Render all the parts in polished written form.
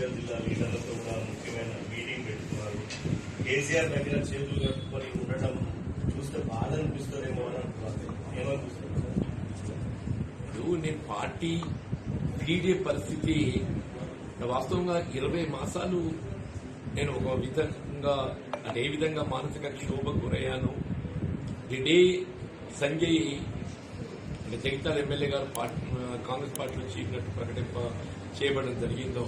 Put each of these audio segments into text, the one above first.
జగిత్యాల జిల్లా లీడర్లతో కూడా ముఖ్యమైన మీటింగ్ పెట్టుకున్నారు. కేసీఆర్ దగ్గర చేతులు కట్టుకొని ఉండటం చూస్తే బాధ అనిపిస్తుందేమో అని అనుకున్నాను. ఏమనిపిస్తుంది? ఇప్పుడు నేను పార్టీ వీడే పరిస్థితి వాస్తవంగా 20 మాసాలు నేను ఒక విధంగా ఏ విధంగా మానసిక క్షోభ గురయ్యాను. డే సంజయ్ జగిత్యాల ఎమ్మెల్యే గారు కాంగ్రెస్ పార్టీలో చేరినట్టు చేయబడడం జరిగిందో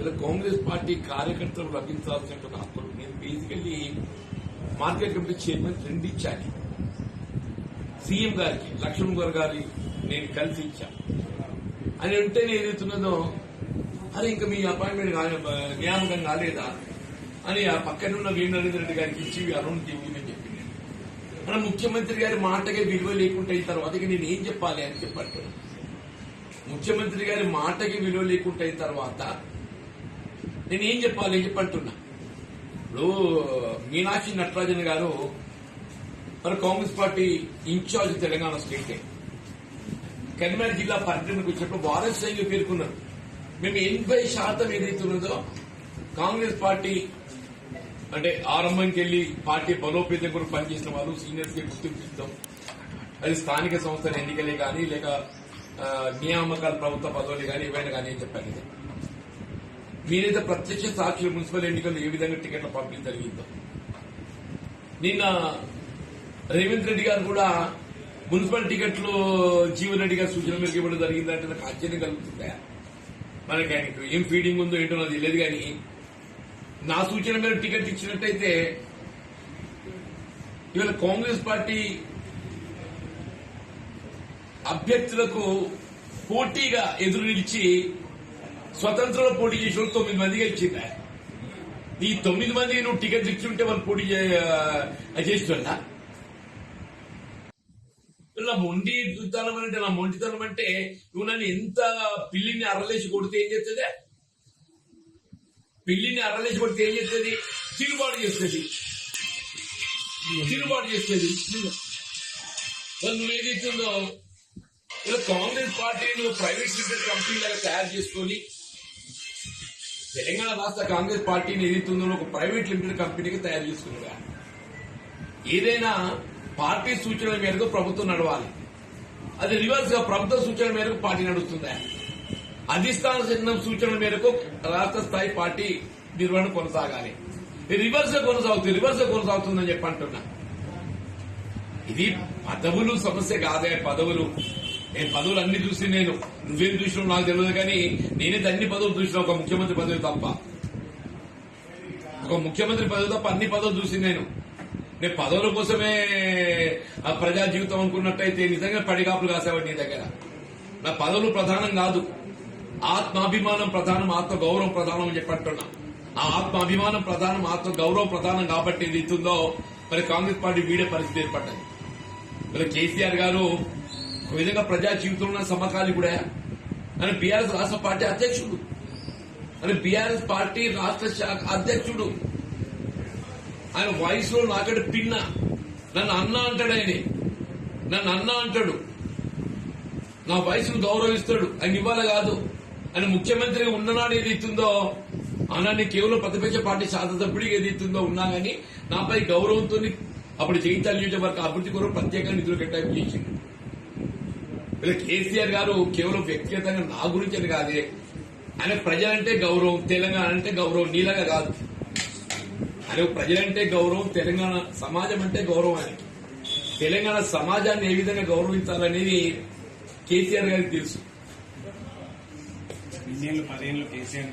ఇలా కాంగ్రెస్ పార్టీ కార్యకర్తలు లభించాల్సిన హక్కులు నేను బేసికల్లీ మార్కెట్ కమిటీ చైర్మన్ 2 ఇచ్చాను. సీఎం గారికి లక్ష్మణ్ గారి నేను కలిసి ఇచ్చాను. అని ఉంటేనే ఏదైతున్నదో అరే ఇంకా మీ అపాయింట్మెంట్ నియామకం కాలేదా అని ఆ పక్కనున్న వేణునరేంద్ర రెడ్డి గారికి ఇచ్చి అరుణ్ ఇవ్వమని చెప్పి మన ముఖ్యమంత్రి గారి మాటకే విలువ లేకుండా అయిన తర్వాత నేను ఏం చెప్పాలి అని చెప్పట్టు. ముఖ్యమంత్రి గారి మాటకి విలువ లేకుండా అయిన తర్వాత నేను ఏం చెప్పాలి అని చెప్పంటున్నా. ఇప్పుడు మీనాక్షి నటరాజన్ గారు మరి Congress party incharge Telangana state Karimnagar జిల్లా పర్యటనకు వచ్చినప్పుడు వారసంగా పేర్కొన్నారు. మేము 80% ఏదైతున్నదో కాంగ్రెస్ పార్టీ అంటే ఆరంభంకి వెళ్లి పార్టీ బలోపేతం కూడా పనిచేసిన వాళ్ళు సీనియర్స్ కి గుర్తింపిస్తాం. అది స్థానిక సంస్థల ఎన్నికలే కానీ లేక నియామకాల ప్రభుత్వ పదవులు కానీ ఏవైనా కానీ అని చెప్పాను. ఇది మీరైతే ప్రత్యక్ష సాక్షులు మున్సిపల్ ఎన్నికల్లో ఏ విధంగా టికెట్ల పంపిణీ జరిగిందో నిన్న రేవంత్ రెడ్డి గారు కూడా మున్సిపల్ టికెట్లు జీవన్ రెడ్డి గారి సూచన మేరకు ఇవ్వడం జరిగిందంటే నాకు ఆశ్చర్యం కలుగుతుందా. మనకి ఆయనకు ఏం ఫీడింగ్ ఉందో ఏంటో నాకు తెలియదు. కానీ నా సూచన మేరకు టికెట్ ఇచ్చినట్టయితే ఇవాళ కాంగ్రెస్ పార్టీ అభ్యర్థులకు పోటీగా ఎదురు నిలిచి స్వతంత్రంలో పోటీ చేసిన 9 మందిగా ఇచ్చింది. ఈ 9 మందికి నువ్వు టికెట్ ఇచ్చుంటే వాళ్ళు పోటీ చేస్తున్నా. నా మొండితనం అంటే నా మొండితనం అంటే నువ్వు నన్ను ఎంత పిల్లిని అరలేసి కొడితే ఏం చేస్తుంది? పిల్లిని అరలేసి కొడితే ఏం చేస్తుంది? తిరుగుబాటు చేస్తుంది. నువ్వేదైతుందో ఇలా కాంగ్రెస్ పార్టీ నువ్వు ప్రైవేట్ లిమిటెడ్ కంపెనీ లాగా తయారు చేసుకొని తెలంగాణ రాష్ట్ర కాంగ్రెస్ పార్టీని ఏదైతుందో ఒక ప్రైవేట్ లిమిటెడ్ కంపెనీగా తయారు చేసుకున్నాగా. ఏదైనా పార్టీ సూచనల మేరకు ప్రభుత్వం నడవాలి. అది రివర్స్ గా ప్రభుత్వ సూచనల మేరకు పార్టీ నడుస్తుందా? అధిష్టాన సూచనల మేరకు రాష్ట్ర స్థాయి పార్టీ నిర్వహణ కొనసాగాలి. రివర్స్ గా కొనసాగుతుందని చెప్పి అంటున్నా. ఇది పదవులు సమస్య కాదే. నేను పదవులు అన్ని చూసి నువ్వేం చూసినావు నాకు తెలియదు. కానీ నేనైతే అన్ని పదవులు చూసిన ఒక ముఖ్యమంత్రి పదవి తప్ప అన్ని పదవులు చూసి నేను పదవుల కోసమే ప్రజా జీవితం అనుకున్నట్టయితే నిజంగా పడిగాపులు కాసేవాడు నీ దగ్గర. నా పదవులు ప్రధానం కాదు, ఆత్మాభిమానం ప్రధానం, ఆత్మ గౌరవం ప్రధానం అని చెప్పంటున్నా. ఆ ఆత్మాభిమానం ప్రధానం, ఆత్మ గౌరవం ప్రధానం కాబట్టి ఇది ఇస్తుందో మరి కాంగ్రెస్ పార్టీ వీడే పరిస్థితి ఏర్పడ్డది. మరి కేసీఆర్ గారు ఒక విధంగా ప్రజా జీవితంలో సమకాలీకుడే. అని బీఆర్ఎస్ రాష్ట్ర పార్టీ అధ్యక్షుడు, బీఆర్ఎస్ పార్టీ రాష్ట్ర శాఖ అధ్యక్షుడు. ఆయన వాయిస్ లో నాకంటే పిన్న. నన్ను అన్న అంటాడు. నన్ను అన్న అంటాడు. నా వయసును గౌరవిస్తాడు. ఆయన ఇవ్వాలి కాదు. ఆయన ముఖ్యమంత్రిగా ఉన్ననాడు ఏదైతుందో అన్నాన్ని కేవలం ప్రతిపక్ష పార్టీ శాసనసభ్యుడికి ఏదైతుందో ఉన్నా గానీ నాపై గౌరవంతో అప్పుడు జగిత్యాల నియోజకవర్గ అభివృద్ధి కొరకు ప్రత్యేక నిధులు కేటాయింపు చేసింది. ఇలా కేసీఆర్ గారు కేవలం వ్యక్తిగతంగా నా గురించి అని కాదే. ఆయన ప్రజలంటే గౌరవం, తెలంగాణ అంటే గౌరవం, నీలాగా కాదు. ఆయన ప్రజలంటే గౌరవం, తెలంగాణ సమాజం అంటే గౌరవం. ఆయనకి తెలంగాణ సమాజాన్ని ఏ విధంగా గౌరవించాలనేది కేసీఆర్ గారికి తెలుసు. 10 ఏళ్ళు కేసీఆర్